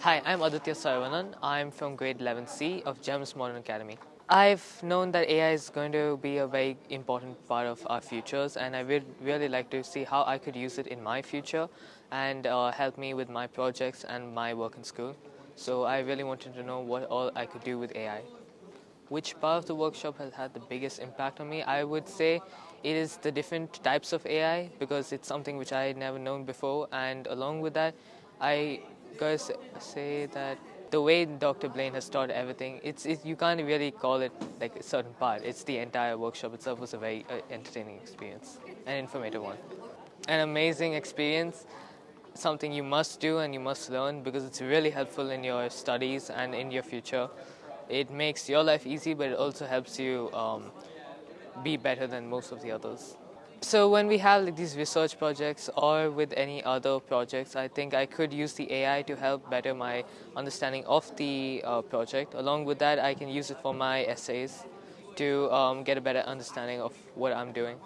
Hi, I'm Aditya Saravanan. I'm from grade 11C of GEMS Modern Academy. I've known that AI is going to be a very important part of our futures, and I would really like to see how I could use it in my future and help me with my projects and my work in school. So I really wanted to know what all I could do with AI. Which part of the workshop has had the biggest impact on me? I would say it is the different types of AI because it's something which I had never known before, and along with that, I gotta say that the way Dr. Blaine has taught everything, you can't really call it like a certain part. It's the entire workshop itself was a very entertaining experience, an informative one, an amazing experience, something you must do and you must learn because it's really helpful in your studies and in your future. It makes your life easy, but it also helps you be better than most of the others. So when we have like these research projects or with any other projects, I think I could use the AI to help better my understanding of the project. Along with that, I can use it for my essays to get a better understanding of what I'm doing.